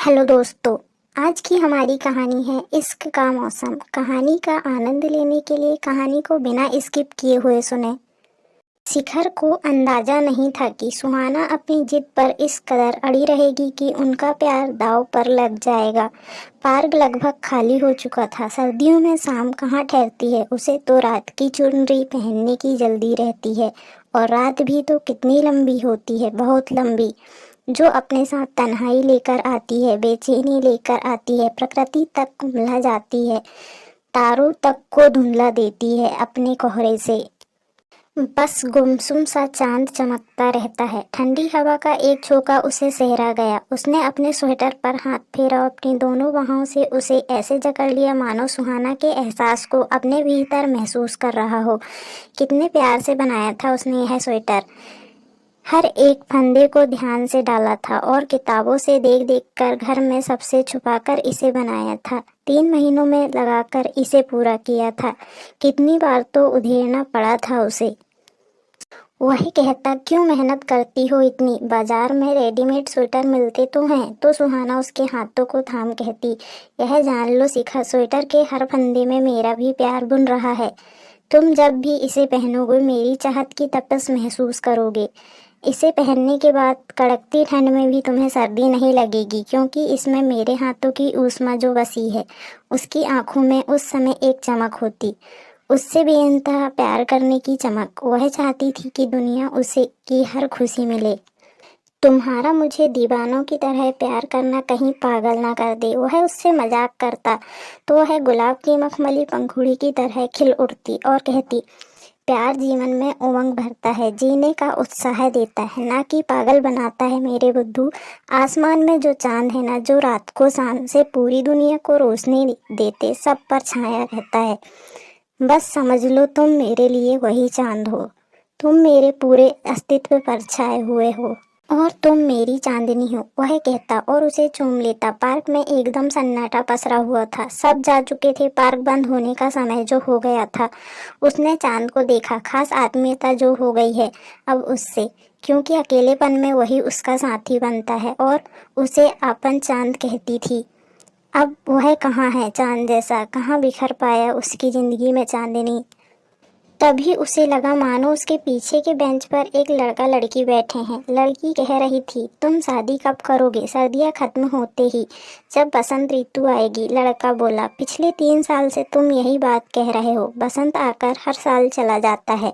Hello दोस्तों। आज की हमारी कहानी है इश्क का मौसम। कहानी का आनंद लेने के लिए कहानी को बिना स्किप किए हुए सुने। शिखर को अंदाजा नहीं था कि सुहाना अपनी जिद पर इस कदर अड़ी रहेगी कि उनका प्यार दांव पर लग जाएगा। पार्क लगभग खाली हो चुका था। सर्दियों में शाम कहाँ ठहरती है, उसे तो रात की चुनरी पहनने की जल्दी रहती है। और रात भी तो कितनी लंबी होती है, बहुत लंबी, जो अपने साथ तन्हाई लेकर आती है, बेचैनी लेकर आती है, प्रकृति तक कुम्हला जाती है, तारों तक को धुंधला देती है अपने कोहरे से। बस गुमसुम सा चांद चमकता रहता है। ठंडी हवा का एक झोंका उसे सहरा गया। उसने अपने स्वेटर पर हाथ फेरा और अपनी दोनों बाहों से उसे ऐसे जकड़ लिया मानो सुहाना के एहसास को अपने भीतर महसूस कर रहा हो। कितने प्यार से बनाया था उसने यह स्वेटर। हर एक फंदे को ध्यान से डाला था और किताबों से देख देख कर घर में सबसे छुपाकर इसे बनाया था। 3 महीनों में लगाकर इसे पूरा किया था। कितनी बार तो उधेड़ना पड़ा था उसे। वही कहता, क्यों मेहनत करती हो इतनी, बाजार में रेडीमेड स्वेटर मिलते तो हैं। तो सुहाना उसके हाथों को थाम कहती, यह जान लो शिखा, स्वेटर के हर फंदे में मेरा भी प्यार बुन रहा है। तुम जब भी इसे पहनोगे मेरी चाहत की तपस महसूस करोगे। इसे पहनने के बाद कड़कती ठंड में भी तुम्हें सर्दी नहीं लगेगी, क्योंकि इसमें मेरे हाथों की ऊष्मा जो बसी है। उसकी आंखों में उस समय एक चमक होती, उससे बेइंतहा प्यार करने की चमक। वह चाहती थी कि दुनिया उसे की हर खुशी मिले। तुम्हारा मुझे दीवानों की तरह प्यार करना कहीं पागल ना कर दे। वह उससे मजाक करता तो वह गुलाब की मखमली पंखुड़ी की तरह खिल उठती और कहती, प्यार जीवन में उमंग भरता है, जीने का उत्साह देता है, ना कि पागल बनाता है मेरे बुद्धू। आसमान में जो चांद है ना, जो रात को शाम से पूरी दुनिया को रोशनी देते सब पर छाया रहता है। बस समझ लो तुम मेरे लिए वही चांद हो। तुम मेरे पूरे अस्तित्व पर छाए हुए हो और तुम मेरी चांदनी हो। वह कहता और उसे चूम लेता। पार्क में एकदम सन्नाटा पसरा हुआ था। सब जा चुके थे। पार्क बंद होने का समय जो हो गया था। उसने चांद को देखा। खास आत्मीयता जो हो गई है अब उससे, क्योंकि अकेलेपन में वही उसका साथी बनता है और उसे अपन चांद कहती थी। अब वह कहाँ है चांद जैसा, कहाँ बिखर पाया उसकी जिंदगी में चांदनी। तभी उसे लगा मानो उसके पीछे के बेंच पर एक लड़का लड़की बैठे हैं। लड़की कह रही थी, तुम शादी कब करोगे, सर्दियाँ खत्म होते ही, जब बसंत ऋतु आएगी। लड़का बोला, पिछले 3 साल से तुम यही बात कह रहे हो। बसंत आकर हर साल चला जाता है,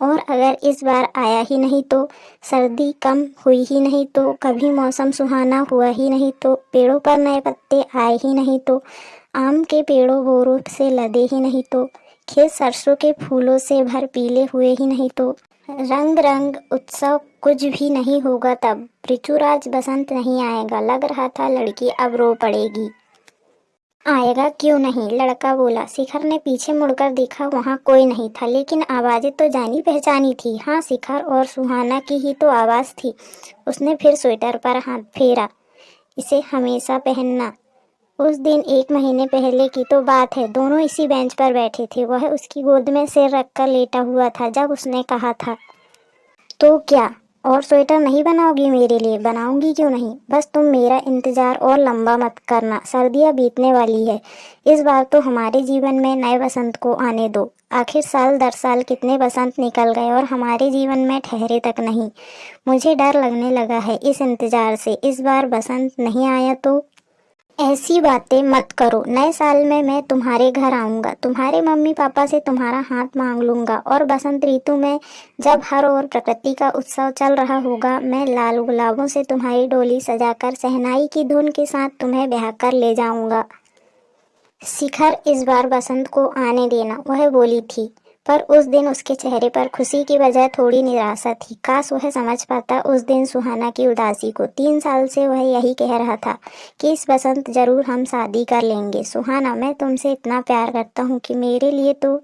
और अगर इस बार आया ही नहीं तो, सर्दी कम हुई ही नहीं तो, कभी मौसम सुहाना हुआ ही नहीं तो, पेड़ों पर नए पत्ते आए ही नहीं तो, आम के पेड़ों बोरों से लदे ही नहीं तो, खेत सरसों के फूलों से भर पीले हुए ही नहीं तो, रंग रंग उत्सव कुछ भी नहीं होगा तब, ऋतुराज बसंत नहीं आएगा। लग रहा था लड़की अब रो पड़ेगी। आएगा क्यों नहीं, लड़का बोला। शिखर ने पीछे मुड़कर देखा, वहाँ कोई नहीं था, लेकिन आवाज़ें तो जानी पहचानी थी। हाँ, शिखर और सुहाना की ही तो आवाज़ थी। उसने फिर स्वेटर पर हाथ फेरा। इसे हमेशा पहनना। उस दिन 1 महीने पहले की तो बात है। दोनों इसी बेंच पर बैठे थे। वह उसकी गोद में सिर रखकर लेटा हुआ था जब उसने कहा था, तो क्या और स्वेटर नहीं बनाओगी मेरे लिए? बनाऊंगी, क्यों नहीं। बस तुम मेरा इंतजार और लंबा मत करना। सर्दियाँ बीतने वाली है। इस बार तो हमारे जीवन में नए बसंत को आने दो। आखिर साल दर साल कितने बसंत निकल गए और हमारे जीवन में ठहरे तक नहीं। मुझे डर लगने लगा है इस इंतजार से। इस बार बसंत नहीं आया तो। ऐसी बातें मत करो। नए साल में मैं तुम्हारे घर आऊँगा, तुम्हारे मम्मी पापा से तुम्हारा हाथ मांग लूँगा, और बसंत ऋतु में जब हर ओर प्रकृति का उत्सव चल रहा होगा, मैं लाल गुलाबों से तुम्हारी डोली सजाकर शहनाई की धुन के साथ तुम्हें ब्याह कर ले जाऊँगा। शिखर, इस बार बसंत को आने देना, वह बोली थी। पर उस दिन उसके चेहरे पर खुशी की बजाय थोड़ी निराशा थी। काश वह समझ पाता उस दिन सुहाना की उदासी को। 3 साल से वह यही कह रहा था कि इस बसंत जरूर हम शादी कर लेंगे। सुहाना, मैं तुमसे इतना प्यार करता हूँ कि मेरे लिए तो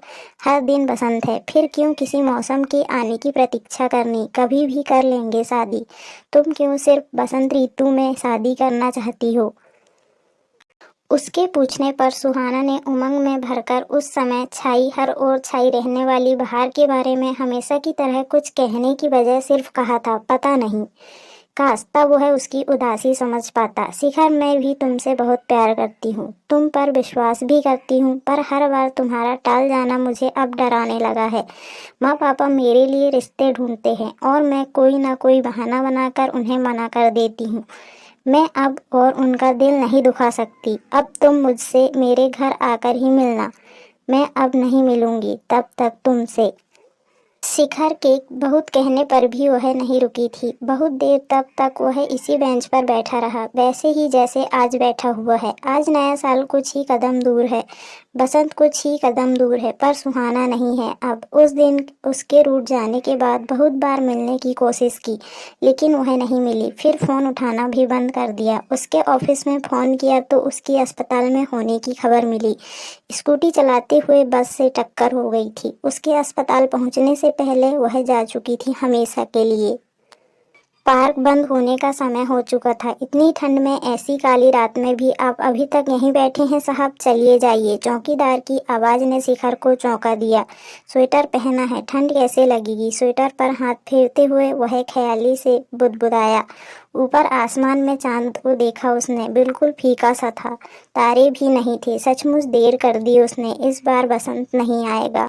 हर दिन बसंत है। फिर क्यों किसी मौसम के आने की प्रतीक्षा करनी, कभी भी कर लेंगे शादी। तुम क्यों सिर्फ बसंत ऋतु में शादी करना चाहती हो? उसके पूछने पर सुहाना ने उमंग में भरकर उस समय छाई हर ओर छाई रहने वाली बहार के बारे में हमेशा की तरह कुछ कहने की बजाय सिर्फ कहा था, पता नहीं काश तब वह उसकी उदासी समझ पाता। शिखर, मैं भी तुमसे बहुत प्यार करती हूँ, तुम पर विश्वास भी करती हूँ, पर हर बार तुम्हारा टाल जाना मुझे अब डराने लगा है। माँ पापा मेरे लिए रिश्ते ढूंढते हैं और मैं कोई ना कोई बहाना बनाकर उन्हें मना कर देती हूँ। मैं अब और उनका दिल नहीं दुखा सकती। अब तुम मुझसे मेरे घर आकर ही मिलना। मैं अब नहीं मिलूंगी तब तक तुमसे। शिखर के बहुत कहने पर भी वह नहीं रुकी थी। बहुत देर तक वह इसी बेंच पर बैठा रहा, वैसे ही जैसे आज बैठा हुआ है। आज नया साल कुछ ही कदम दूर है, बसंत कुछ ही कदम दूर है, पर सुहाना नहीं है अब। उस दिन उसके रूठ जाने के बाद बहुत बार मिलने की कोशिश की, लेकिन वह नहीं मिली। फिर फ़ोन उठाना भी बंद कर दिया। उसके ऑफिस में फ़ोन किया तो उसकी अस्पताल में होने की खबर मिली। स्कूटी चलाते हुए बस से टक्कर हो गई थी। उसके अस्पताल पहुंचने से पहले वह जा चुकी थी हमेशा के लिए। पार्क बंद होने का समय हो चुका था। इतनी ठंड में, ऐसी काली रात में भी आप अभी तक यहीं बैठे हैं साहब, चलिए जाइए। चौकीदार की आवाज़ ने शिखर को चौंका दिया। स्वेटर पहना है, ठंड कैसे लगेगी? स्वेटर पर हाथ फेरते हुए वह ख्याली से बुदबुदाया। ऊपर आसमान में चांद को देखा उसने, बिल्कुल फीका सा था, तारे भी नहीं थे। सचमुच देर कर दी उसने, इस बार बसंत नहीं आएगा।